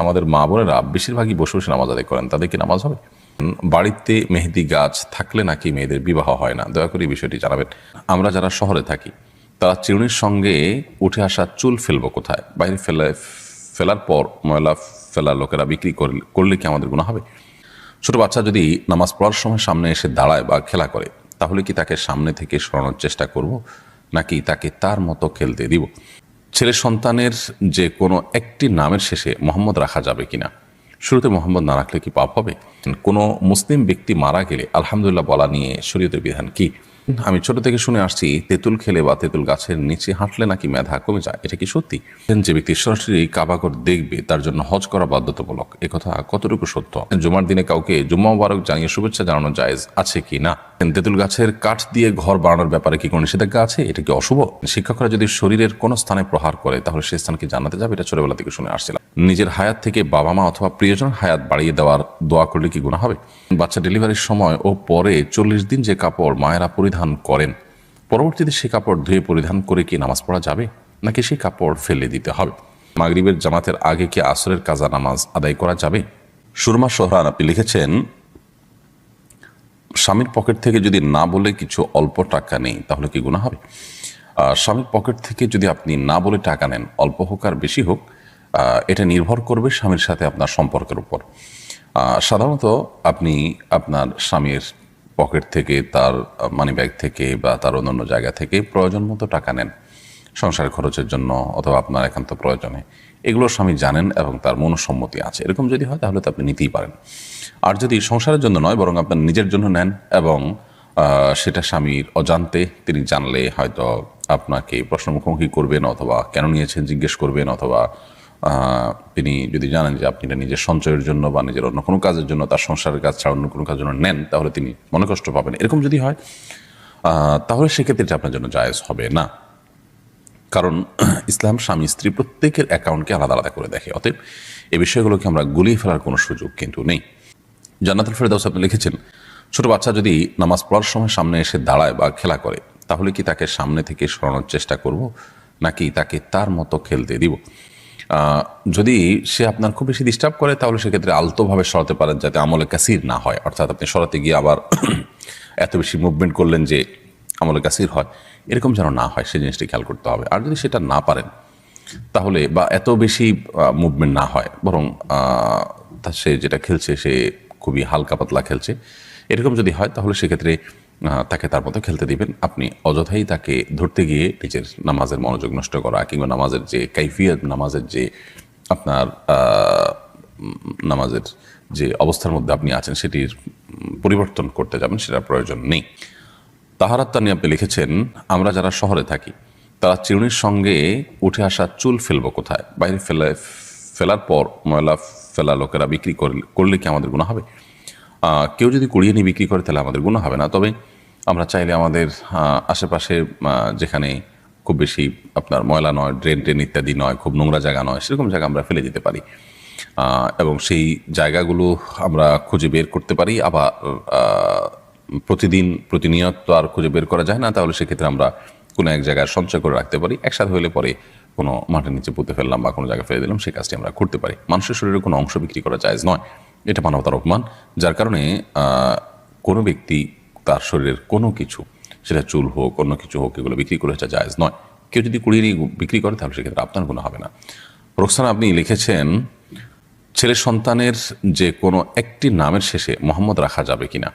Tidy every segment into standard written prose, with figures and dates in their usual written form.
আমাদের মা বোনেরা বেশিরভাগই বসে বসে নামাজ আদায় করেন, তাদের কি নামাজ হবে? বাড়িতে মেহেদি গাছ থাকলে নাকি মেয়েদের বিবাহ হয় না, দয়া করে এই বিষয়টি জানাবেন। আমরা যারা শহরে থাকি তারা চিরুনির সঙ্গে উঠে আসা চুল ফেলবো কোথায়? বাইরে ফেলার পর ময়লা ফেলার লোকেরা বিক্রি করলে কি আমাদের গুনাহ হবে? ছোট বাচ্চা যদি নামাজ পড়ার সময় সামনে এসে দাঁড়ায় বা খেলা করে, তাহলে কি তাকে সামনে থেকে সরানোর চেষ্টা করব, নাকি তাকে তার মতো খেলতে দিব? ছেলে সন্তানের যে কোনো একটি নামের শেষে মোহাম্মদ রাখা যাবে কিনা? শুরুতে মোহাম্মদ না রাখলে কি পাপ হবে? কোনো মুসলিম ব্যক্তি মারা গেলে আলহামদুলিল্লাহ বলা নিয়ে শরীয়তের বিধান কি? আমি ছোট থেকে শুনে আসছি তেঁতুল খেলে বা তেঁতুল গাছের নিচে হাঁটলে নাকি মেধা কমে যায়, এটা কি সত্যি? যে ব্যক্তি সরাসরি কাবাঘর দেখবে তার জন্য হজ করা বাধ্যতামূলক, একথা কতটুকু সত্য? জুমার দিনে কাউকে জুম্মা মুবারক জানিয়ে শুভেচ্ছা জানানো জায়েজ আছে কি না? তেঁতুল গাছের কাঠ দিয়ে ঘর বানানোর ব্যাপারে কি কোনো নিষেধাজ্ঞা আছে? এটা কি অশুভ? শিক্ষকরা যদি শরীরের কোনো স্থানে প্রহার করে তাহলে সেই স্থানকে জান্নাতে যাবে, এটা ছোটবেলা থেকে শুনে আসছিলাম। নিজের হায়াত থেকে বাবা মা অথবা প্রিয়জন হায়াত বাড়িয়ে দেওয়ার দোয়া করলে কি গুনাহ হবে? বাচ্চা ডেলিভারির সময় ও পরে 40 দিন যে কাপড় মায়েরা পরিধান করেন, পরবর্তীতে সেই কাপড় ধুয়ে পরিধান করে কি নামাজ পড়া যাবে, নাকি সেই কাপড় ফেলে দিতে হবে? মাগরিবের জামাতের আগে কি আসরের কাজা নামাজ আদায় করা যাবে? সুরমা সোহরান আপনি লিখেছেন, স্বামীর পকেট থেকে যদি না বলে কিছু অল্প টাকা নেই তাহলে কি গুনাহ হবে? স্বামীর পকেট থেকে যদি আপনি না বলে টাকা নেন, অল্প হোক আর বেশি হোক, এটা নির্ভর করবে স্বামীর সাথে আপনার সম্পর্কের উপর। সাধারণত আপনি আপনার স্বামীর পকেট থেকে, তার মানি ব্যাগ থেকে বা তার অন্যান্য জায়গা থেকে প্রয়োজন মতো টাকা নেন সংসার খরচের জন্য অথবা আপনার একান্ত প্রয়োজনে। এগুলো স্বামী জানেন এবং তার মনসম্মতি আছে। এরকম যদি হয় তাহলে তো আপনি নিতেই পারেন। আর যদি সংসারের জন্য নয় বরং আপনার নিজের জন্য নেন এবং সেটা স্বামীর অজান্তে তিনি জানলে হয়তো আপনাকে প্রশ্ন মুখোমুখি করবেন অথবা কেন নিয়েছেন জিজ্ঞেস করবেন, অথবা তিনি যদি জানেন যে আপনি এটা নিজের সঞ্চয়ের জন্য বা নিজের অন্য কোনো কাজের জন্য, তার সংসারের কাজ ছাড়া অন্য কোনো কাজের জন্য নেন, তাহলে তিনি মনে কষ্ট পাবেন। এরকম যদি হয় তাহলে সেক্ষেত্রে এটা আপনার জন্য জায়েজ হবে না। কারণ ইসলাম স্বামী স্ত্রী প্রত্যেকের অ্যাকাউন্টকে আলাদা আলাদা করে দেখে। অতএব এই বিষয়গুলোকে আমরা গুলিয়ে ফেলার কোনো সুযোগ কিন্তু নেই। জান্নাতুল ফেরদাউস আপনি লিখেছেন, ছোট বাচ্চা যদি নামাজ পড়ার সময় সামনে এসে দাঁড়ায় বা খেলা করে, তাহলে কি তাকে সামনে থেকে সরানোর চেষ্টা করব, নাকি তাকে তার মতো খেলতে দিব? যদি সে আপনার খুব বেশি ডিস্টার্ব করে তাহলে সেক্ষেত্রে আলতোভাবে সরাতে পারেন, যাতে আমলে কাসির না হয়। অর্থাৎ আপনি সরাতে গিয়ে আবার এত বেশি মুভমেন্ট করলেন যে আমলে কাসির হয়, এরকম যেন না হয়, সেই জিনিসটি খেয়াল করতে হবে। আর যদি সেটা না পারেন তাহলে, বা এত বেশি মুভমেন্ট না হয়, বরং সে যেটা খেলছে সে খুবই হালকা পাতলা খেলছে, এরকম যদি হয় তাহলে সেক্ষেত্রে তাকে তার মতো খেলতে দিবেন। আপনি অযথাই তাকে ধরতে গিয়ে নিজের নামাজের মনোযোগ নষ্ট করা কিংবা নামাজের যে কাইফিয়ত, নামাজের যে আপনার নামাজের যে অবস্থার মধ্যে আপনি আছেন সেটির পরিবর্তন করতে যাবেন, সেটার প্রয়োজন নেই। তাহারাত তানি আপনি লিখেছেন, আমরা যারা শহরে থাকি তারা চিরুনির সঙ্গে উঠে আসা চুল ফেলবো কোথায়? বাইরে ফেলার পর ময়লা ফেলা লোকেরা বিক্রি করলে কি আমাদের গুনাহ হবে? কেউ যদি কুড়িয়ে নিয়ে বিক্রি করে তাহলে আমাদের গুনাহ হবে না। তবে আমরা চাইলে আমাদের আশেপাশে যেখানে খুব বেশি আপনার ময়লা নয়, ড্রেন ইত্যাদি নয়, খুব নোংরা জায়গা নয়, সেরকম জায়গা আমরা ফেলে দিতে পারি এবং সেই জায়গাগুলো আমরা খুঁজে বের করতে পারি। আবার প্রতিনিয়ত তো আর খুঁজে বের করা যায় না, তাহলে সেক্ষেত্রে আমরা কোনো এক জায়গায় সঞ্চয় করে রাখতে পারি। একসাথে হলে পরে কোনো মাটির নিচে পুঁতে ফেললাম বা কোনো জায়গায় ফেলে দিলাম, সেই কাজটি আমরা করতে পারি। মানুষের শরীরে কোনো অংশ বিক্রি করা জায়েজ নয়, এটা মানবতার অপমান। যার কারণে কোনো ব্যক্তি তার শরীরের কোনো কিছু, সেটা চুল হোক অন্য কিছু হোক, এগুলো বিক্রি করে এটা জায়েজ নয়। কেউ যদি কুড়িয়ে নিয়ে বিক্রি করে তাহলে সেক্ষেত্রে আপনার কোনো হবে না। রোকসানা আপনি লিখেছেন, ছেলে সন্তানের যে কোনো একটি নামের শেষে মোহাম্মদ রাখা যাবে কিনা?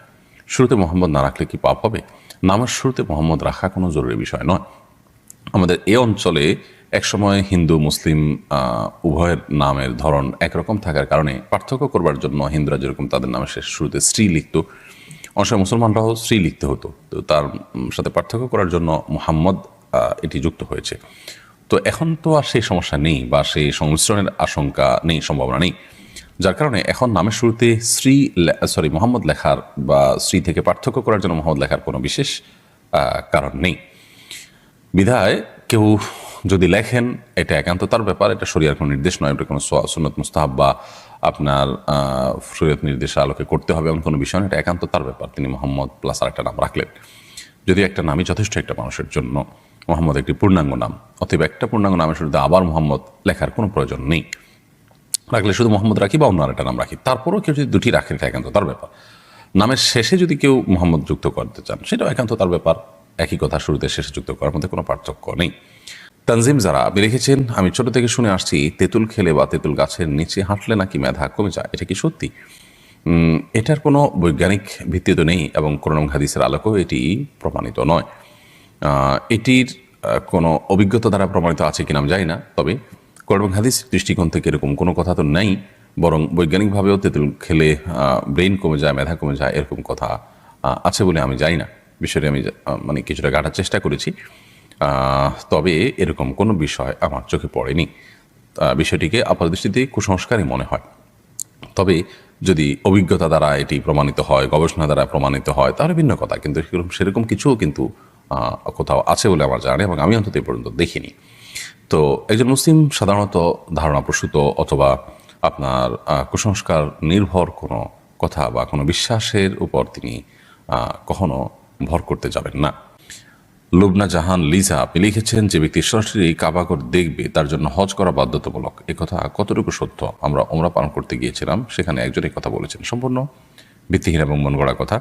শুরুতে মোহাম্মদ না রাখলে কি পাপ হবে? নামের শুরুতে মোহাম্মদ রাখা কোনো জরুরি বিষয় নয়। আমাদের এ অঞ্চলে একসময় হিন্দু মুসলিম উভয়ের নামের ধরন একরকম থাকার কারণে পার্থক্য করবার জন্য হিন্দুরা যেরকম তাদের নামের শেষ শুরুতে স্ত্রী লিখত, অনেক সময় মুসলমানরাও স্ত্রী লিখতে হতো। তো তার সাথে পার্থক্য করার জন্য মুহাম্মদ এটি যুক্ত হয়েছে। তো এখন তো আর সেই সমস্যা নেই বা সেই সংমিশ্রণের আশঙ্কা নেই, সম্ভাবনা নেই। যার কারণে এখন নামের শুরুতে মোহাম্মদ লেখার বা স্ত্রী থেকে পার্থক্য করার জন্য মোহাম্মদ লেখার কোনো বিশেষ কারণ নেই। বিধায় কেউ যদি লেখেন, এটা একান্ত তার ব্যাপার, এটা শরীয়তের কোনো নির্দেশ নয়, এটা কোনো সুন্নত মুস্তাহাব বা আপনার শরীয়ত নির্দেশ আলোকে করতে হবে এমন কোনো বিষয় নয়, এটা একান্ত তার ব্যাপার। তিনি মোহাম্মদ প্লাস আর একটা নাম রাখলেন, যদি একটা নামই যথেষ্ট একটা মানুষের জন্য। মোহাম্মদ একটি পূর্ণাঙ্গ নাম, অতএব একটা পূর্ণাঙ্গ নামের শুরুতে আবার মোহাম্মদ লেখার কোনো প্রয়োজন নেই। রাখলে শুধু মোহাম্মদ রাখি বা অন্য আরেকটা নাম রাখি, তারপরেও কেউ যদি দুটি রাখেন এটা একান্ত তার ব্যাপার। নামের শেষে যদি কেউ মোহাম্মদ যুক্ত করতে চান সেটাও একান্ত তার ব্যাপার। একই কথা শুরুতে শেষে যুক্ত করার মধ্যে কোনো পার্থক্য নেই। তানজিম যারা আপনি লিখেছেন, আমি ছোট থেকে শুনে আসছি তেঁতুল খেলে বা তেঁতুল গাছের নিচে হাঁটলে নাকি মেধা কমে যায়, এটা কি সত্যি? এটার কোনো বৈজ্ঞানিক ভিত্তি তো নেই এবং কোরআন হাদিসের আলোকেও এটি প্রমাণিত নয়। এটির কোনো অভিজ্ঞতা দ্বারা প্রমাণিত আছে কিনা আমি জানি না, তবে কোরআন হাদিস দৃষ্টিকোণ থেকে এরকম কোনো কথা তো নেই। বরং বৈজ্ঞানিকভাবেও তেঁতুল খেলে ব্রেন কমে যায়, মেধা কমে যায়, এরকম কথা আছে বলে আমি জানি না। বিষয়টি আমি মানে কিছুটা ঘাটার চেষ্টা করেছি, তবে এরকম কোনো বিষয় আমার চোখে পড়েনি। বিষয়টিকে আপাতদৃষ্টিতে কুসংস্কারই মনে হয়। তবে যদি অভিজ্ঞতা দ্বারা এটি প্রমাণিত হয়, গবেষণা দ্বারা প্রমাণিত হয়, তাহলে ভিন্ন কথা। কিন্তু সেরকম কিছুও কিন্তু কোথাও আছে বলে আমার জানি এবং আমি অন্তত এ পর্যন্ত দেখিনি। তো একজন মুসলিম সাধারণত ধারণাপ্রসূত অথবা আপনার কুসংস্কার নির্ভর কোনো কথা বা কোনো বিশ্বাসের উপর তিনি কখনো ভর করতে যাবেন না। লুবনা জাহান লিজা আপনি লিখেছেন, যে ব্যক্তি সরাসরি কাবাঘর দেখবে তার জন্য হজ করা বাধ্যতামূলক, এ কথা কতটুকু সত্য? আমরা ওমরা পালন করতে গিয়েছিলাম, সেখানে একজন এই কথা বলেছেন। সম্পূর্ণ ভিত্তিহীন এবং মন গড়া কথা।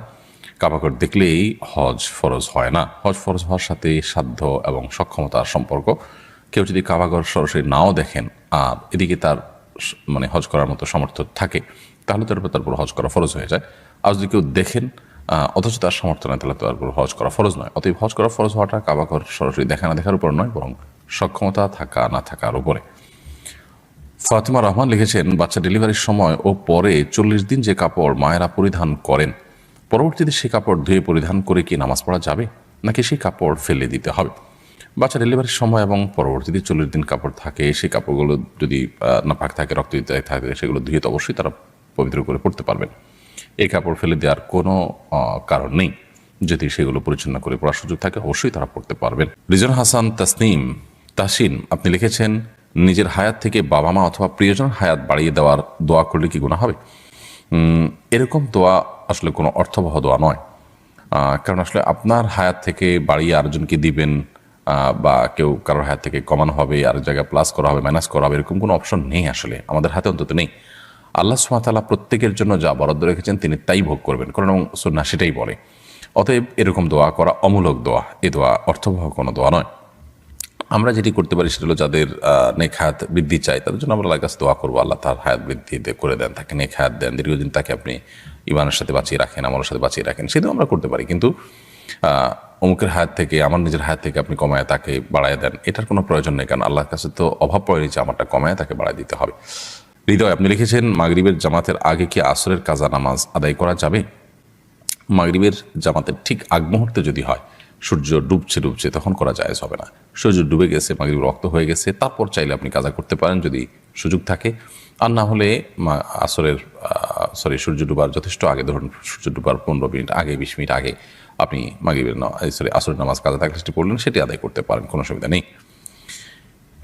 কাবাঘর দেখলেই হজ ফরজ হয় না। হজ ফরজ হওয়ার সাথে সাধ্য এবং সক্ষমতার সম্পর্ক। কেউ যদি কাবাঘর সরাসরি নাও দেখেন আর এদিকে তার মানে হজ করার মতো সামর্থ্য থাকে, তাহলে তার উপর হজ করা ফরজ হয়ে যায়। আর যদি কেউ দেখেন অথচ তার সামর্থ্য নয়, তাহলে তার উপর হজ করা ফরজ নয়। অতএব হজ করা ফরজ হওয়াটা কাবাঘর সরাসরি দেখা না দেখার উপর নয়, বরং সক্ষমতা থাকা না থাকার উপরে। ফাতিমা রহমান লিখেছেন, বাচ্চা ডেলিভারির সময় ও পরে 40 দিন যে কাপড় মায়েরা পরিধান করেন, পরবর্তীতে সেই কাপড় ধুয়ে পরিধান করে কি নামাজ পড়া যাবে, নাকি সেই কাপড় ফেলে দিতে হবে? বাচ্চা ডেলিভারির সময় এবং পরবর্তীতে 40 দিন কাপড় থাকে, সেই কাপড়গুলো যদি নাপাক থাকে, রক্ত থাকে, সেগুলো ধুয়ে তো অবশ্যই তারা পবিত্র করে পড়তে পারবেন। এই কাপড় ফেলে দেওয়ার কোনো কারণ নেই। যদি সেগুলো পরিচ্ছন্ন করে পড়ার সুযোগ থাকে, অবশ্যই তারা পড়তে পারবেন। রিজন হাসান তাসনিম তাসিন আপনি লিখেছেন, নিজের হায়াত থেকে বাবা মা অথবা প্রিয়জনের হায়াত বাড়িয়ে দেওয়ার দোয়া করলে কি গুনাহ হবে? এরকম দোয়া আসলে কোনো অর্থবহ দোয়া নয়। কারণ আসলে আপনার হায়াত থেকে বাড়িয়ে আরেকজনকে দিবেন, বা কেউ কারোর হায়াত থেকে কমানো হবে, আরেক জায়গায় প্লাস করা হবে, মাইনাস করা হবে, এরকম কোনো অপশন নেই। আসলে আমাদের হাতে অন্তত নেই। আল্লাহ সুবহানাহু ওয়া তাআলা প্রত্যেকের জন্য যা বরাদ্দ রেখেছেন তিনি তাই ভোগ করবেন, কারণ সুন্নাহ সেটাই বলে। অতএব এরকম দোয়া করা অমূলক দোয়া, এ দোয়া অর্থবহ কোনো দোয়া নয়। আমরা যেটি করতে পারি সেটা হলো, যাদের নেক হায়াত বৃদ্ধি চাই তাদের জন্য আমরা আল্লাহর কাছে দোয়া করবো, আল্লাহ তার হায়াত বৃদ্ধি করে দেন, তাকে নেক হায়াত দেন, দীর্ঘদিন তাকে আপনি ইমানের সাথে বাঁচিয়ে রাখেন, আমলের সাথে বাঁচিয়ে রাখেন, সেটাও আমরা করতে পারি। কিন্তু অমুকের হায়াত থেকে, আমার নিজের হায়াত থেকে আপনি কমায় তাকে বাড়ায় দেন, এটার কোনো প্রয়োজন নেই। কারণ আল্লাহর কাছে তো অভাব পড়েনি যে আমারটা কমায় তাকে বাড়ায় দিতে হবে। হৃদয় আপনি লিখেছেন, মাগরিবের জামাতের আগে কি আসরের কাজা নামাজ আদায় করা যাবে? মাগরিবের জামাতের ঠিক আগ মুহূর্তে যদি হয়, সূর্য ডুবছে তখন করা জায়েজ হবে না। সূর্য ডুবে গেছে, মাগরিব রক্ত হয়ে গেছে, তারপর চাইলে আপনি কাজা করতে পারেন যদি সুযোগ থাকে। আর না হলে সূর্য ডুবার যথেষ্ট আগে, ধরুন সূর্য ডুবার 15 মিনিট আগে, 20 মিনিট আগে আপনি মাগরিবের আসরের নামাজ কাজা থাকলে সেটি পড়লেন, সেটি আদায় করতে পারেন, কোনো অসুবিধা নেই।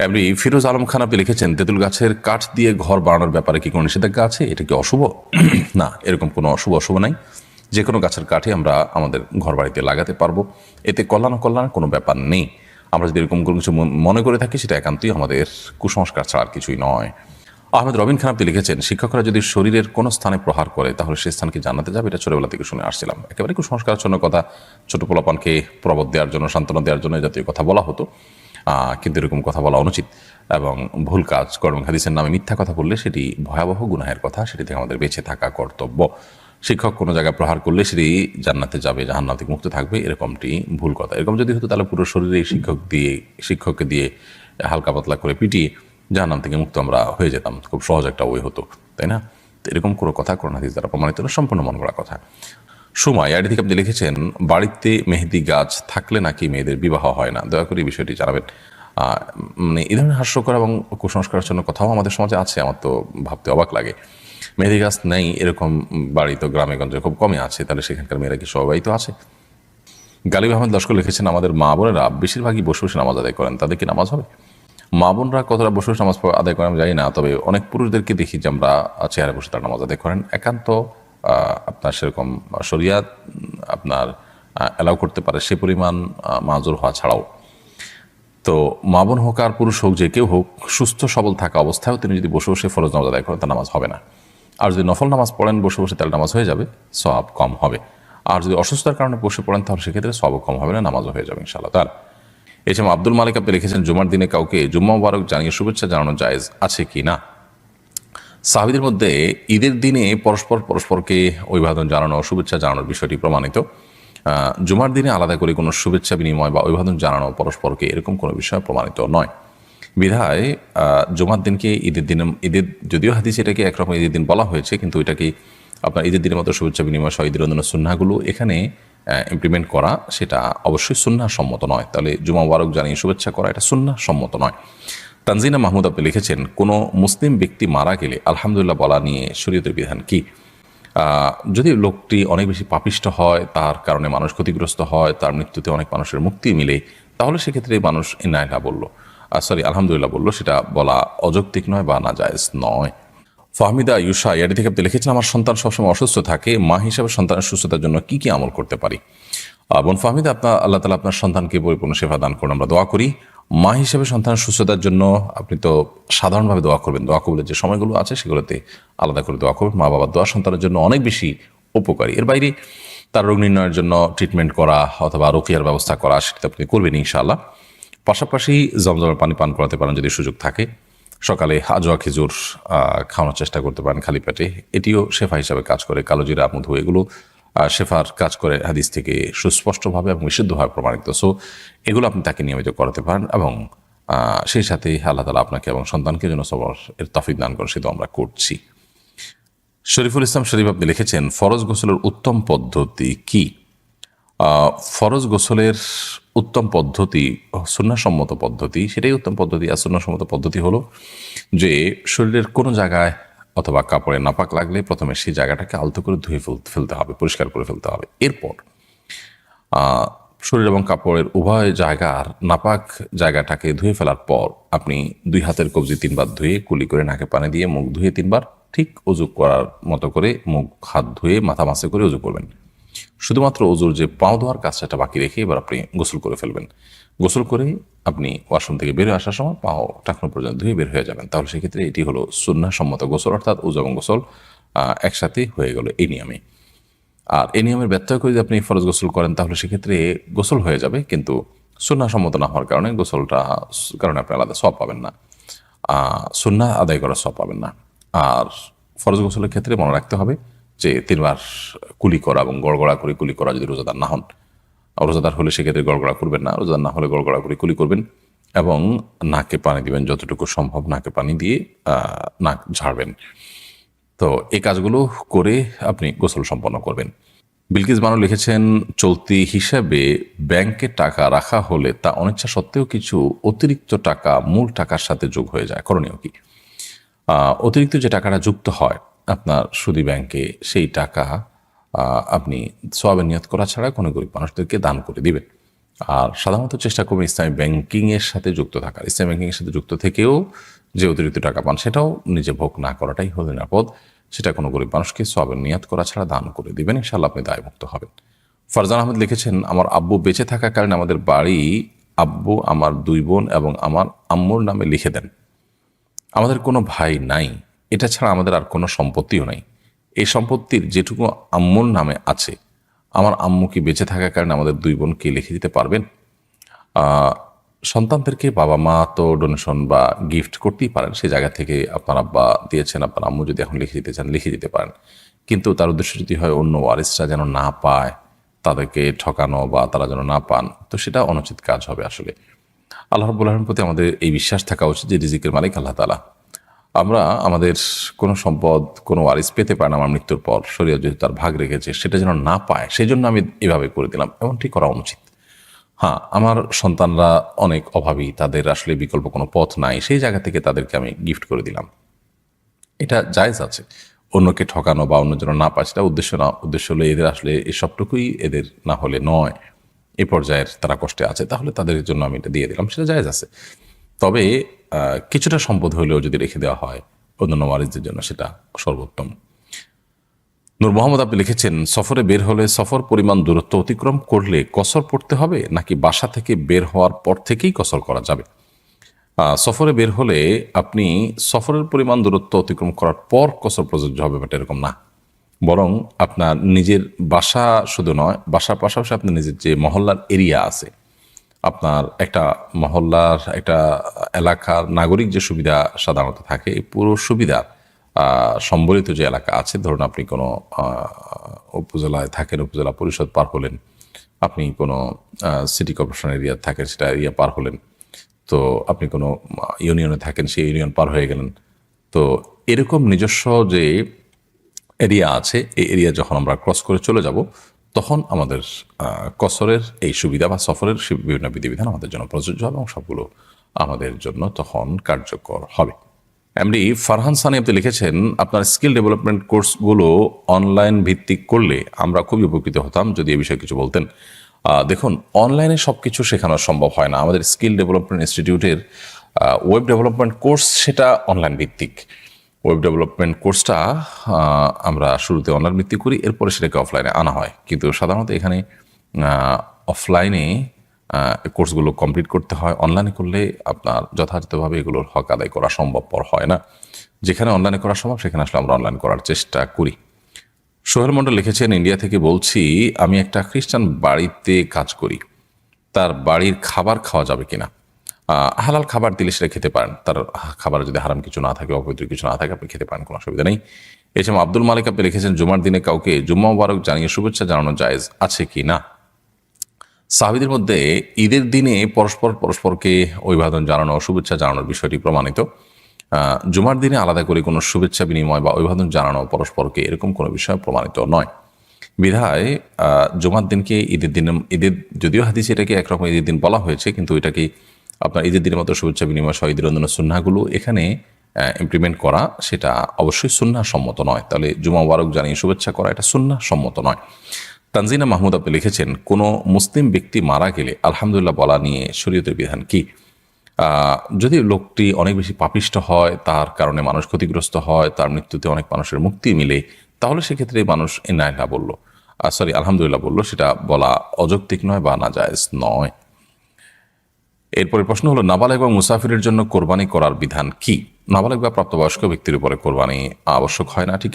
এমনি ফিরোজ আলম খান আপনি লিখেছেন, তেঁতুল গাছের কাঠ দিয়ে ঘর বানানোর ব্যাপারে কি কোনো নিষেধাজ্ঞা আছে? এটা কি অশুভ? না, এরকম কোনো অশুভ নাই। যে কোনো গাছের কাঠে আমরা আমাদের ঘর বাড়িতে লাগাতে পারবো, এতে কল্যাণের কোনো ব্যাপার নেই। আমরা যদি এরকম কোনো কিছু মনে করে থাকি, সেটা একান্তই আমাদের কুসংস্কার ছাড়া আর কিছুই নয়। আহমেদ রবিন খান আপনি লিখেছেন, শিক্ষকরা যদি শরীরের কোনো স্থানে প্রহার করে তাহলে সে স্থান কি জান্নাতে যাবে? এটা ছোটবেলা থেকে শুনে আসছিলাম, একেবারে কুসংস্কারাচ্ছন্ন কথা। ছোট পোলাপানকে প্রবোধ দেওয়ার জন্য, সান্ত্বনা দেওয়ার জন্য জাতীয় কথা বলা হতো, কিন্তু এরকম কথা বলা অনুচিত এবং ভুল কাজ। কোরআন হাদিসের নামে মিথ্যা কথা বললে সেটি ভয়াবহ গুনাহের কথা, সেটি থেকে আমাদের বেঁচে থাকা কর্তব্য। শিক্ষক কোনো জায়গায় প্রহার করলে সেটি জান্নাতে যাবে, জাহান্নাম থেকে মুক্ত থাকবে, এরকমটি ভুল কথা। এরকম যদি হতো তাহলে পুরো শরীরে শিক্ষককে দিয়ে হালকা পাতলা করে পিটিয়ে জাহান্নাম থেকে মুক্ত আমরা হয়ে যেতাম, খুব সহজ একটা ওয়ে হতো, তাই না? তো এরকম কোনো কথা কোরআন হাদিস দ্বারা প্রমাণিত না, সম্পূর্ণ মন গড়া কথা। সময় আইডি থেকে আপনি লিখেছেন, বাড়িতে মেহেদি গাছ থাকলে নাকি মেয়েদের বিবাহ হয় না, দয়া করে এই বিষয়টি জানাবেন। মানে এই ধরনের হাস্যকর এবং কুসংস্কারের জন্য কথাও আমাদের সমাজে আছে, আমার তো ভাবতে অবাক লাগে। মেহেদি গাছ নেই এরকম বাড়ি তো গ্রামে গঞ্জে খুব কমই আছে, তাহলে সেখানকার মেয়েরা কি সবাই তো আছে? গালিব আহমেদ লস্কর লিখেছেন, আমাদের মা বোনেরা বেশিরভাগই বসে বসে নামাজ আদায় করেন, তাদের কি নামাজ হবে? মা বোনরা কতটা বসে বসে নামাজ আদায় করেন আমি জানি না, তবে অনেক পুরুষদেরকে দেখি যে আমরা চেয়ারে বসে তারা নামাজ আদায় করেন। একান্ত আপনার সেরকম শরিয়াত আপনার অ্যালাউ করতে পারে সে পরিমাণ মাজুর হওয়া ছাড়াও। তো মা বোন হোক আর পুরুষ হোক, যে কেউ হোক, সুস্থ সবল থাকা অবস্থায়ও তিনি যদি বসে বসে ফরজ নামাজ আদায় করেন, তার নামাজ হবে না। আর যদি নফল নামাজ পড়েন বসে বসে, তাহলে নামাজ হয়ে যাবে, সওয়াব কম হবে। আর যদি অসুস্থতার কারণে বসে পড়েন, তাহলে সেক্ষেত্রে সওয়াব কম হবে না, নামাজও হয়ে যাবে ইনশাআল্লাহ তাআলা। এছাড়া আব্দুল মালিক আপনি লিখেছেন, জুমার দিনে কাউকে জুম্মা মুবারক জানিয়ে শুভেচ্ছা জানানো জায়েজ আছে কি না? সাহাবীদের মধ্যে ঈদের দিনে পরস্পরকে অভিবাদন জানানো, শুভেচ্ছা জানানোর বিষয়টি প্রমাণিত। জুমার দিনে আলাদা করে কোনো শুভেচ্ছা বিনিময় বা অভিবাদন জানানো পরস্পরকে, এরকম কোনো বিষয় প্রমাণিত নয়। বিধায় জুমার দিনকে ঈদের যদিও হাদিস এটাকে একরকম ঈদের দিন বলা হয়েছে, কিন্তু এটাকে আপনার ঈদের দিনের মতো শুভেচ্ছা বিনিময় সহ ঈদের অন্যান্য সুন্নাহগুলো এখানে ইমপ্লিমেন্ট করা, সেটা অবশ্যই সুন্নাহ সম্মত নয়। তাহলে জুমা মুবারক জানিয়ে শুভেচ্ছা করা এটা সুন্নাহ সম্মত নয়। তানজিনা মাহমুদ আপনি লিখেছেন, কোনো মুসলিম ব্যক্তি মারা গেলে আলহামদুলিল্লাহ বলা নিয়ে শরীয়তের বিধান কি? যদি লোকটি অনেক বেশি পাপিষ্ট হয়, তার কারণে মানুষ ক্ষতিগ্রস্ত হয়, তার মৃত্যুতে অনেক মানুষের মুক্তি মিলে, তাহলে সেক্ষেত্রে মানুষ ইন্নালিল্লাহ বলল, আলহামদুলিল্লাহ বলল, সেটা বলা অযৌক্তিক নয় বা নাজায়েজ নয়। ফাহমিদা ইউসা ইয়াডি থেকে আপনি লিখেছেন, আমার সন্তান সবসময় অসুস্থ থাকে, মা হিসাবে সন্তানের সুস্থতার জন্য কি কি আমল করতে পারি? বোন ফাহমিদা, আল্লাহ তাআলা আপনার সন্তানকে পরিপূর্ণ সেবা দান করুন, আমরা দোয়া করি। মা হিসেবে সন্তানের সুস্থতার জন্য আপনি তো সাধারণভাবে দোয়া করবেন, দোয়া কবুলের যে সময়গুলো আছে সেগুলোতে আলাদা করে দোয়া করবেন। মা বাবার দোয়া সন্তানের জন্য অনেক বেশি উপকারী। এর বাইরে তার রোগ নির্ণয়ের জন্য ট্রিটমেন্ট করা অথবা রোকিয়ার ব্যবস্থা করা, সেটা আপনি করবেন ইনশাআল্লাহ। পাশাপাশি জমজমের পানি পান করাতে পারেন যদি সুযোগ থাকে। সকালে আজোয়া খেজুর খাওয়ানোর চেষ্টা করতে পারেন খালি পেটে, এটিও শেফা হিসাবে কাজ করে। কালোজিরা, মধু, এগুলো শেফার কাজ করে হাদিস থেকে সুস্পষ্টভাবে এবং বিশুদ্ধভাবে প্রমাণিত। সো এগুলো আপনি তাকে নিয়মিত করাতে পারেন, এবং সেই সাথে আল্লাহ তাআলা আপনাকে এবং সন্তানকে যেন সবর এর তৌফিক দান করেন, সেটা আমরা করছি। শরীফুল ইসলাম শরীফ আপনি লিখেছেন, ফরজ গোসলের উত্তম পদ্ধতি কি? ফরজ গোসলের উত্তম পদ্ধতি, সুন্নাহসম্মত পদ্ধতি, সেটাই উত্তম পদ্ধতি। আর সুন্নাহসম্মত পদ্ধতি হলো যে শরীরের কোনো জায়গায় অথবা কাপড়ে নাপাক লাগলে প্রথমে সেই জায়গাটাকে আলতো করে ধুয়ে ফেলতে হবে, পরিষ্কার করে ফেলতে হবে। এরপর শরীর এবং কাপড়ের উভয় জায়গার নাপাক জায়গাটাকে ধুয়ে ফেলার পর আপনি 2 হাতের কবজি 3 বার ধুয়ে কুলি করে নাকে পানি দিয়ে মুখ ধুয়ে 3 বার ঠিক অজু করার মতো করে মুখ হাত ধুয়ে মাথা মাসে করে অজু করবেন। শুধুমাত্র অজুর যে পাও ধোয়ার কাজটা বাকি রেখে এবার আপনি গোসল করে ফেলবেন। গোসল করে আপনি ওয়াশরুম থেকে বের হয়ে আসার সময় পাও টাকনো পর্যন্ত ধুয়ে বের হয়ে যাবেন। তাহলে সেক্ষেত্রে এটি হলো সুন্নাহসম্মত গোসল, অর্থাৎ অজু এবং গোসল একসাথে হয়ে গেল এই নিয়মে। আর এই নিয়মের ব্যত্যয় করে যদি আপনি ফরজ গোসল করেন, তাহলে সেক্ষেত্রে গোসল হয়ে যাবে, কিন্তু সুন্নাহসম্মত না হওয়ার কারণে কারণে আপনি আলাদা সওয়াব পাবেন না, সুন্নাহ আদায় করার সওয়াব পাবেন না। আর ফরজ গোসলের ক্ষেত্রে মনে রাখতে হবে যে 3 বার কুলি করা এবং গড়গড়া করে কুলি করা, যদি রোজাদার না হন। রোজাদার হলে সেক্ষেত্রে গড়গড়া করবেন না, রোজাদার না হলে গড়গড়া করে কুলি করবেন, এবং নাকে পানি দিবেন, যতটুকু সম্ভব নাকে পানি দিয়ে নাক ঝাড়বেন। তো এই কাজগুলো করে আপনি গোসল সম্পন্ন করবেন। বিলকিস বানু লিখেছেন, চলতি হিসাবে ব্যাংকে টাকা রাখা হলে তা অনিচ্ছা সত্ত্বেও কিছু অতিরিক্ত টাকা মূল টাকার সাথে যোগ হয়ে যায়, করণীয় কি? অতিরিক্ত যে টাকাটা যুক্ত হয় আপনার সুদী ব্যাংকে, সেই টাকা আপনি সওয়াবের নিয়ত করা ছাড়া কোনো গরিব মানুষদেরকে দান করে দিবেন। আর সাধারণত চেষ্টা করবেন ইসলামী ব্যাংকিংয়ের সাথে যুক্ত থাকার। ইসলামী ব্যাংকিংয়ের সাথে যুক্ত থেকেও যে অতিরিক্ত টাকা পান, সেটাও নিজে ভোগ না করাটাই হলো নিরাপদ। সেটা কোনো গরিব মানুষকে সওয়াবের নিয়ত করা ছাড়া দান করে দিবেন, ইনশাআল্লাহ আপনি দায়মুক্ত হবেন। ফারজান আহমেদ লিখেছেন, আমার আব্বু বেঁচে থাকাকালীন আমাদের বাড়ি আব্বু আমার 2 বোন এবং আমার আম্মুর নামে লিখে দেন। আমাদের কোনো ভাই নাই, এটা ছাড়া আমাদের আর কোনো সম্পত্তিও নাই। এই সম্পত্তির যেটুকু আম্মুর নামে আছে, আমার আম্মু কি বেঁচে থাকার কারণে আমাদের 2 বোনকে লিখে দিতে পারবেন? সন্তানদেরকে বাবা মা তো ডোনেশন বা গিফট করতেই পারেন, সেই জায়গা থেকে আপনার আব্বা দিয়েছেন, আপনার আম্মু যদি এখন লিখে দিতে চান লিখে দিতে পারেন। কিন্তু তার উদ্দেশ্য যদি হয় অন্য ওয়ারিসরা যেন না পায়, তাদেরকে ঠকানো বা তারা যেন না পান, তো সেটা অনুচিত কাজ হবে। আসলে আল্লাহ রাব্বুল আলামিনের প্রতি আমাদের এই বিশ্বাস থাকা উচিত যে রিজিকের মালিক আল্লাহ তাআলা। আমরা আমাদের কোনো সম্পদ কোনো ওয়ারিস পেতে পারে না আমার মৃত্যুর পর, শরীয়ত যেহেতু তার ভাগ রেখেছে, সেটা যেন না পায় সেই জন্য আমি এভাবে করে দিলাম, এমনটি করা অনুচিত। হ্যাঁ, আমার সন্তানরা অনেক অভাবী, তাদের আসলে বিকল্প কোনো পথ নাই, সেই জায়গা থেকে তাদেরকে আমি গিফট করে দিলাম, এটা জায়েজ আছে। অন্যকে ঠকানো বা অন্য যেন না পায় সেটা উদ্দেশ্য না। উদ্দেশ্য হলো এদের আসলে এই সবটুকুই এদের না হলে নয়, এ পর্যায়ের তারা কষ্টে আছে, তাহলে তাদের জন্য আমি এটা দিয়ে দিলাম, সেটা জায়েজ আছে। তবে কিছুটা সম্পদ হলেও যদি রেখে দেওয়া হয় অন্যান্য ওয়ারিসদের জন্য, সেটা সর্বোত্তম। নূর মোহাম্মদ আপনি লিখেছেন, সফরে বের হলে সফর পরিমাণ দূরত্ব অতিক্রম করলে কসর পড়তে হবে নাকি বাসা থেকে বের হওয়ার পর থেকেই কসর করা যাবে? সফরে বের হলে আপনি সফরের পরিমাণ দূরত্ব অতিক্রম করার পর কসর প্রযোজ্য হবে, বাট এরকম না। বরং আপনার নিজের বাসা শুধু নয়, বাসার পাশাপাশি আপনার নিজের যে মহল্লার এরিয়া আছে, আপনার একটা মহল্লার একটা এলাকার নাগরিক যে সুবিধা সাধারণত থাকে, এই পুরো সুবিধা সম্বলিত যে এলাকা আছে, ধরুন আপনি কোনো উপজেলায় থাকেন, উপজেলা পরিষদ পার হলেন, আপনি কোনো সিটি কর্পোরেশন এরিয়া থাকেন, সেটা এরিয়া পার হলেন, তো আপনি কোনো ইউনিয়নে থাকেন, সেই ইউনিয়ন পার হয়ে গেলেন, তো এরকম নিজস্ব যে এরিয়া আছে, এই এরিয়া যখন আমরা ক্রস করে চলে যাব, তখন আমাদের কসরের এই সুবিধা বা সফরের বিভিন্ন বিধিবিধান আমাদের জন্য প্রযোজ্য হবে এবং সবগুলো আমাদের জন্য তখন কার্যকর হবে। এমডি ফারহান সানি আপনি লিখেছেন, আপনার স্কিল ডেভেলপমেন্ট কোর্সগুলো অনলাইন ভিত্তিক করলে আমরা খুবই উপকৃত হতাম, যদি এ বিষয়ে কিছু বলতেন। দেখুন, অনলাইনে সব কিছু শেখানো সম্ভব হয় না। আমাদের স্কিল ডেভেলপমেন্ট ইনস্টিটিউটের ওয়েব ডেভেলপমেন্ট কোর্স সেটা অনলাইন ভিত্তিক। ওয়েব ডেভেলপমেন্ট কোর্সটা আমরা শুরুতে অনলাইন ভিত্তিক করি, এরপরে সেটাকে অফলাইনে আনা হয়। কিন্তু সাধারণত এখানে অফলাইনে কোর্সগুলো কমপ্লিট করতে হয়। অনলাইনে করলে আপনার যথাযথভাবে এগুলোর হক আদায় করা সম্ভবপর হয় না। যেখানে অনলাইনে করা সম্ভব সেখানে আসলে আমরা অনলাইন করার চেষ্টা করি। সোহেল মন্ডল লিখেছেন, ইন্ডিয়া থেকে বলছি, আমি একটা খ্রিস্টান বাড়িতে কাজ করি, তার বাড়ির খাবার খাওয়া যাবে কিনা? হালাল খাবার দিলে সেটা খেতে পারেন। তার খাবার যদি হারাম কিছু না থাকে, অপবিত্র কিছু না থাকে, আপনি খেতে পারেন, কোনো অসুবিধা নেই। এছাড়া আব্দুল মালিক আপনি লিখেছেন, জুমার দিনে কাউকে জুম্মা মুবারক জানিয়ে শুভেচ্ছা জানানো জায়েজ আছে কি না? সাহাবীদের মধ্যে ঈদের দিনে পরস্পরকে অভিবাদন জানানো, শুভেচ্ছা জানানোর বিষয়টি প্রমাণিত। জুমার দিনে আলাদা করে কোনো শুভেচ্ছা বিনিময় বা অভিবাদন জানানো পরস্পরকে, এরকম কোনো বিষয় প্রমাণিত নয়। বিধায় জুমার দিনকে ঈদের যদিও হাদিসে এটাকে একরকম ঈদের দিন বলা হয়েছে, কিন্তু এটাকে আপনার ঈদের দিনের মতো শুভেচ্ছা বিনিময় সহ ঈদের অন্যান্য সুন্নাহগুলো এখানে ইমপ্লিমেন্ট করা, সেটা অবশ্যই সুন্নাহ সম্মত নয়। তাহলে জুমা মুবারক জানিয়ে শুভেচ্ছা করা এটা সুন্নাহ সম্মত নয়। তানজিনা মাহমুদ আপনি লিখেছেন, কোনো মুসলিম ব্যক্তি মারা গেলে আলহামদুলিল্লাহ বলা নিয়ে শরীয়তের বিধান কি? যদি লোকটি অনেক বেশি পাপিষ্ট হয়, তার কারণে মানুষ ক্ষতিগ্রস্ত হয়, তার মৃত্যুতে অনেক মানুষের মুক্তি মিলে, তাহলে সেক্ষেত্রে মানুষ ইন্নালিল্লাহ বলল, আলহামদুলিল্লাহ বলল, সেটা বলা অযৌক্তিক নয় বা নাজায়েজ নয়। এরপরে প্রশ্ন হলো, নাবালেগ এবং মুসাফিরের জন্য কোরবানি করার বিধান কি? নাবালেগ বা প্রাপ্তবয়স্ক ব্যক্তির উপরে কোরবানি আবশ্যক হয় না। ঠিক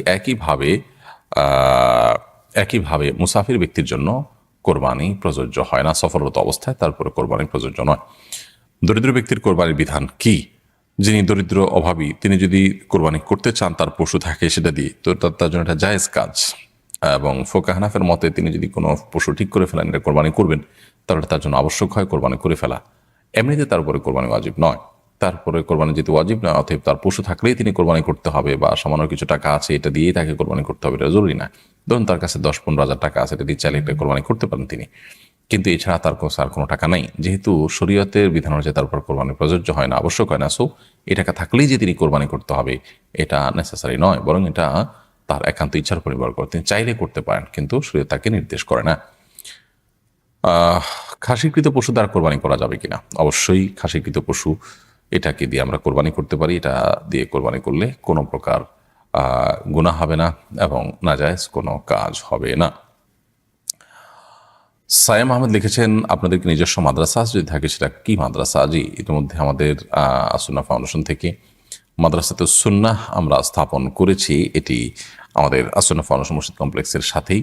একইভাবে মুসাফির ব্যক্তির জন্য কোরবানি প্রযোজ্য হয় না। সফররত অবস্থায় তারপরে কোরবানি প্রযোজ্য নয়। দরিদ্র ব্যক্তির কোরবানির বিধান কি? যিনি দরিদ্র অভাবী, তিনি যদি কোরবানি করতে চান, তার পশু থাকে সেটা দিয়ে, তো তার জন্য এটা জায়েজ কাজ। এবং ফোকাহ হানাফের মতে তিনি যদি কোনো পশু ঠিক করে ফেলেন এটা কোরবানি করবেন, তাহলে তার জন্য আবশ্যক হয় কোরবানি করে ফেলা। এমনিতে তার উপরে কোরবানি ওয়াজিব নয়। তারপরে কোরবানি যেহেতু ওয়াজিব নয়, অতএব তার পশু থাকলেই তিনি কোরবানি করতে হবে, বা সামান্য কিছু টাকা আছে এটা দিয়েই তাকে কোরবানি করতে হবে, এটা জরুরি না। ধরুন তার কাছে 10-15 হাজার টাকা আছে, এটা দিয়ে চাইলে একটা কোরবানি করতে পারেন তিনি, কিন্তু এছাড়া তার কাছে আর কোনো টাকা নেই। যেহেতু শরীয়তের বিধান অনুযায়ী তার উপর কোরবানি প্রযোজ্য হয় না, আবশ্যক হয় না, সো এই টাকা থাকলেই যে তিনি কোরবানি করতে হবে এটা নেসেসারি নয়, বরং এটা তার একান্ত ইচ্ছার উপর নির্ভর করে। তিনি চাইলে করতে পারেন, কিন্তু শরীয়ত তাকে নির্দেশ করে না। খাসিকৃত পশু দ্বারা কোরবানি করা যাবে কিনা? অবশ্যই খাসিকৃত পশু এটাকে দিয়ে আমরা কোরবানি করতে পারি। এটা দিয়ে কোরবানি করলে কোনো প্রকার গুনাহ হবে না এবং নাজায়েজ কোনো কাজ হবে না। সায়েম আহমেদ লিখেছেন, আপনাদেরকে নিজস্ব মাদ্রাসা যদি থাকে সেটা কি মাদ্রাসা? জি, ইতিমধ্যে আমাদের আসুন্নাহ ফাউন্ডেশন থেকে মাদ্রাসাতে সুন্নাহ আমরা স্থাপন করেছি। এটি আমাদের আসুন্নাহ ফাউন্ডেশন মসজিদ কমপ্লেক্সের সাথেই।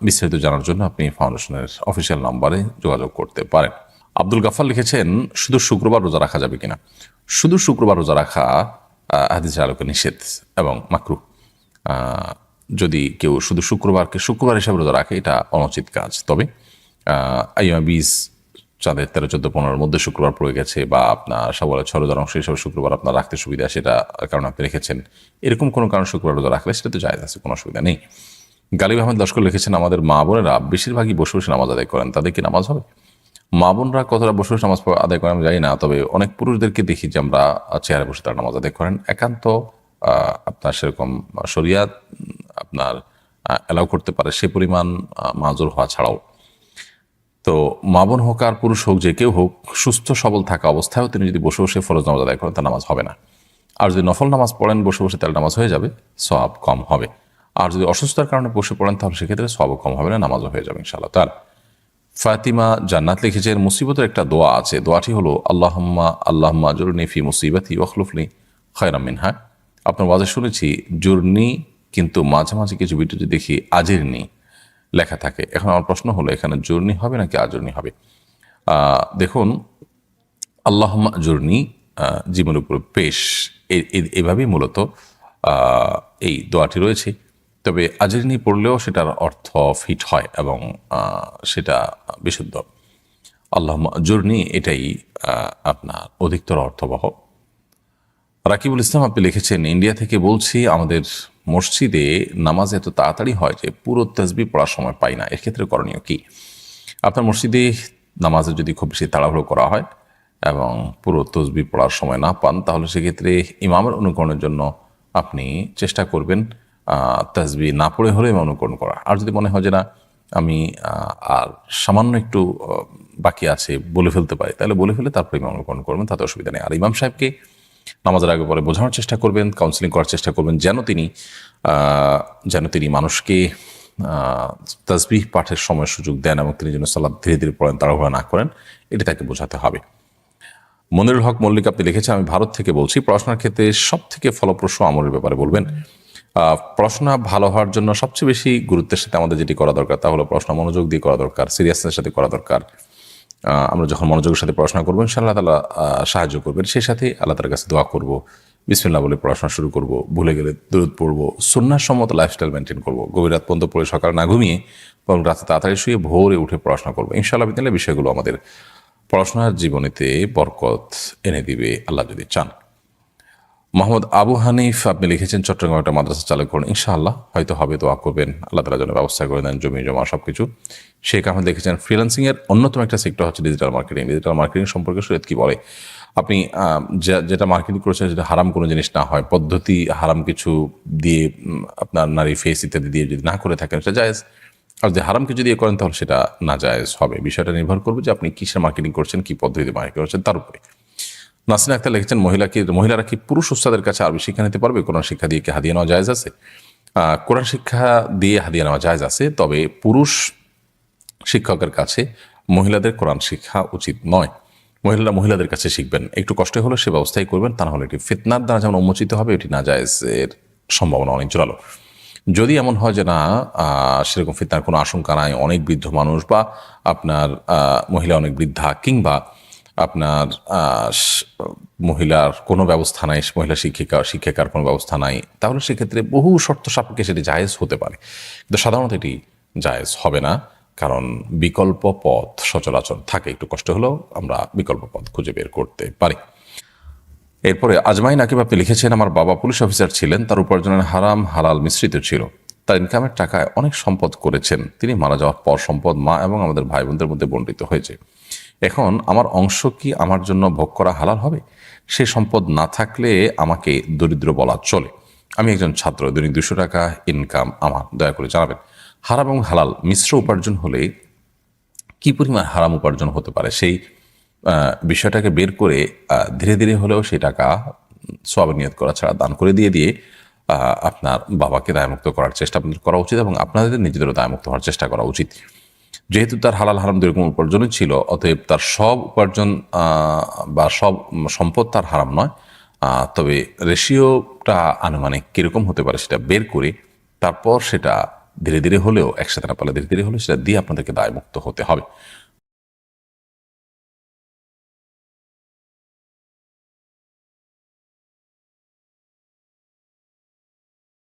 বিস্তারিত জানার জন্য আপনি ফাউন্ডেশনের অফিসিয়াল নাম্বারে যোগাযোগ করতে পারেন। আব্দুল গাফার লিখেছেন, শুধু শুক্রবার রোজা রাখা যাবে কিনা? শুধু শুক্রবার রোজা রাখা হাদিসের আলোকে নিষেধ এবং মাকরুহ। যদি কেউ শুধু শুক্রবারকে শুক্রবার হিসাবে রোজা রাখে, এটা অনুচিত কাজ। তবে আইয়ামে 20 চাঁদের 13, 14, 15-র মধ্যে শুক্রবার পড়ে গেছে, বা আপনার শাওয়ালের 6 রোজার অংশ হিসাবে শুক্রবার আপনার রাখতে সুবিধা, সেটা কারণ আপনি রেখেছেন, এরকম কোনো কারণ শুক্রবার রোজা রাখলে সেটা তো জায়েজ আছে, কোনো অসুবিধা নেই। গালিব আহমেদ লস্কর লিখেছেন, আমাদের মা বোনেরা বেশিরভাগই বসে বসে নামাজ আদায় করেন, তাদের কি নামাজ হবে? মা বোনরা কতটা বসে বসে নামাজ আদায় করেন আমি জানি না, তবে অনেক পুরুষদেরকে দেখি যে আমরা চেয়ারে বসে তারা নামাজ আদায় করেন। একান্ত আপনার সেরকম শরিয়াত আপনার অ্যালাউ করতে পারে সে পরিমাণ মাজুর হওয়া ছাড়াও, তো মা বোন হোক আর পুরুষ হোক, যে কেউ হোক, সুস্থ সবল থাকা অবস্থায়ও তিনি যদি বসে বসে ফরজ নামাজ আদায় করেন, তার নামাজ হবে না। আর যদি নফল নামাজ পড়েন বসে বসে, তাহলে নামাজ হয়ে যাবে, সওয়াব কম হবে। আর যদি অসুস্থতার কারণে বসে পড়েন তাহলে সেক্ষেত্রে সওয়াব কম হবে না, নামাজও হয়ে যাবে ইনশাআল্লাহ তাআলা। ফাতিমা জান্নাত লিখেছেন, মুসিবতের একটা দোয়া আছে, দোয়াটি হলো আল্লাহুম্মা জুরনি ফি মুসিবাতি ওয়াখলুফনি খায়রাম মিনহা। আপনার ওয়াজে শুনেছি জুরনি, কিন্তু মাঝে মাঝে কিছু ভিডিওতে দেখি আজিরনি লেখা থাকে। এখন আমার প্রশ্ন হলো এখানে জুরনি হবে নাকি আজরনি হবে? দেখুন, আল্লাহুম্মা আজুরনি জীবনের উপর পেশ, এভাবেই মূলত এই দোয়াটি রয়েছে। তবে আজরিনি পড়লেও সেটার অর্থ ফিট হয় এবং সেটা বিশুদ্ধ। আল্লাহুম্মা আজুরনি এটাই আপনার অধিকতর অর্থবহ। রাকিবুল ইসলাম আপনি লিখেছেন, ইন্ডিয়া থেকে বলছি, আমাদের মসজিদে নামাজ এত তাড়াতাড়ি হয় যে পুরো তাসবিহ পড়ার সময় পাই না, এক্ষেত্রে করণীয় কি? আপনার মসজিদে নামাজে যদি খুব বেশি তাড়াহুড়ো করা হয় এবং পুরো তসবিহ পড়ার সময় না পান, তাহলে সেক্ষেত্রে ইমামের অনুকরণের জন্য আপনি চেষ্টা করবেন তাসবিহ না পড়ে হলে ইমাম অনুকরণ করা। আর যদি মনে হয় যে না আমি আর সামান্য একটু বাকি আছে বলে ফেলতে পারি, তাহলে বলে ফেলে তারপর ইমাম অনুকরণ করবেন, তাতে অসুবিধা নেই। আর ইমাম সাহেবকে নামাজের আগে পরে বোঝানোর চেষ্টা করবেন, কাউন্সিলিং করার চেষ্টা করবেন, যেন তিনি মানুষকে তাসবিহ পাঠের সময় সুযোগ দেন এবং তিনি যেন সালাত ধীরে ধীরে পড়েন, তাড়াহুড়া না করেন, এটা তাকে বোঝাতে হবে। মনিরুল হক মল্লিক আপনি লিখেছেন, আমি ভারত থেকে বলছি, পড়াশোনার ক্ষেত্রে সব থেকে ফলপ্রসূ আমলের ব্যাপারে বলবেন। পড়াশোনা ভালো হওয়ার জন্য সবচেয়ে বেশি গুরুত্বের সাথে আমাদের যেটি করা দরকার তা হলো পড়াশোনা মনোযোগ দিয়ে করা দরকার, সিরিয়াসনেস সাথে করা দরকার। আমরা যখন মনোযোগের সাথে পড়াশোনা করবো ইনশাআল্লাহ তাআলা সাহায্য করবেন। সেই সাথে আল্লাহ তাআলার কাছে দোয়া করব, বিসমিল্লাহ বলে পড়াশোনা শুরু করব, ভুলে গেলে দরুদ পড়ব, সুন্নাহ সম্মত লাইফস্টাইল মেনটেন করব, গভীর রাত পর্যন্ত পড়ে সকাল না ঘুমিয়ে এবং রাতে তাড়াতাড়ি শুয়ে ভোরে উঠে পড়াশোনা করবো। ইনশাআল্লাহ বিদিনিল্লাহ বিষয়গুলো আমাদের পড়াশোনার জীবনীতে বরকত এনে দিবে আল্লাহ যদি চান। মোহাম্মদ আবু হানিফ আপনি লিখেছেন, চট্টগ্রামে একটা মাদ্রাসা চালু করুন, ইনশাআল্লাহ হয়তো হবে, দোয়া করবেন, আল্লাহ তাআলা যেন ব্যবস্থা করে দেন, জমি জমা সব কিছু। শেখ আহমেদ লিখেছেন, ফ্রিল্যান্সিংয়ের অন্যতম একটা সেক্টর হচ্ছে ডিজিটাল মার্কেটিং। ডিজিটাল মার্কেটিং সম্পর্কে শরীয়ত কি বলে? আপনি যেটা মার্কেটিং করেছেন যেটা হারাম কোনো জিনিস না হয়, পদ্ধতি হারাম কিছু দিয়ে আপনার নারী ফেস ইত্যাদি দিয়ে যদি না করে থাকেন সেটা জায়েজ, আর যদি হারাম কিছু দিয়ে করেন তাহলে সেটা না জায়েজ হবে। বিষয়টা নির্ভর করবে যে আপনি কিসের মার্কেটিং করছেন, কি পদ্ধতিতে মার্কেটিং করছেন তার উপরে। নাসরিন আক্তার লিখেছেন, মহিলারা কি পুরুষ উস্তাদের কাছে আরবি শিক্ষা নিতে পারবে? কোরআন শিক্ষা দিয়ে কি হাদিয়া নেওয়া জায়েজ আছে? কোরআন শিক্ষা দিয়ে হাদিয়া নেওয়া জায়েজ আছে, তবে পুরুষ শিক্ষকের কাছে মহিলাদের কোরআন শিক্ষা উচিত নয়। মহিলারা মহিলাদের কাছে শিখবেন, একটু কষ্ট হলে সে ব্যবস্থাই করবেন, তা না হলে এটি ফিতনার দ্বারা যেমন উন্মোচিত হবে, এটি না জায়েজের সম্ভাবনা অনেক জোরালো। যদি এমন হয় যে না সেরকম ফিতনার কোনো আশঙ্কা নাই, অনেক বৃদ্ধ মানুষ বা আপনার মহিলা অনেক বৃদ্ধা, কিংবা আপনার মহিলার কোনো ব্যবস্থা নাই, মহিলা শিক্ষিকার কোনো ব্যবস্থা নাই, তাহলে সেক্ষেত্রে বহু শর্ত সাপেক্ষে সেটি জায়েজ হতে পারে, কিন্তু সাধারণত এটি জায়েজ হবে না, কারণ বিকল্প পথ সচরাচর থাকে। একটু কষ্ট হলেও আমরা বিকল্প পথ খুঁজে বের করতে পারি। এরপরে আজমাইন আকিব আপনি লিখেছেন, আমার বাবা পুলিশ অফিসার ছিলেন, তার উপার্জনের হারাম হালাল মিশ্রিত ছিল, তার ইনকামের টাকায় অনেক সম্পদ করেছেন, তিনি মারা যাওয়ার পর সম্পদ মা এবং আমাদের ভাই বোনদের মধ্যে বণ্টিত হয়েছে। এখন আমার অংশ কি আমার জন্য ভোগ করা হালাল হবে? সে সম্পদ না থাকলে আমাকে দরিদ্র বলা চলে। আমি একজন ছাত্র, দৈনিক 200 টাকা ইনকাম আমার, দয়া করে জানাবেন হারাম এবং হালাল মিশ্র উপার্জন হলে কি পরিমাণ হারাম উপার্জন হতে পারে, সেই বিষয়টাকে বের করে ধীরে ধীরে হলেও সেই টাকা সওয়াবের নিয়ত করা ছাড়া দান করে দিয়ে আপনার বাবাকে দায়মুক্ত করার চেষ্টা আপনাদের করা উচিত এবং আপনাদের নিজেদেরও দায়মুক্ত হওয়ার চেষ্টা করা উচিত। যেহেতু তার হালাল হারাম দুই রকম উপার্জনই ছিল, অতএব তার সব উপার্জন বা সব সম্পদ তার হারাম নয়, তবে রেশিওটা আনুমানিক কীরকম হতে পারে সেটা বের করে তারপর সেটা ধীরে ধীরে হলেও, একসাথে না পারলে ধীরে ধীরে হলেও সেটা দিয়ে আপনাদেরকে দায়মুক্ত হতে হবে।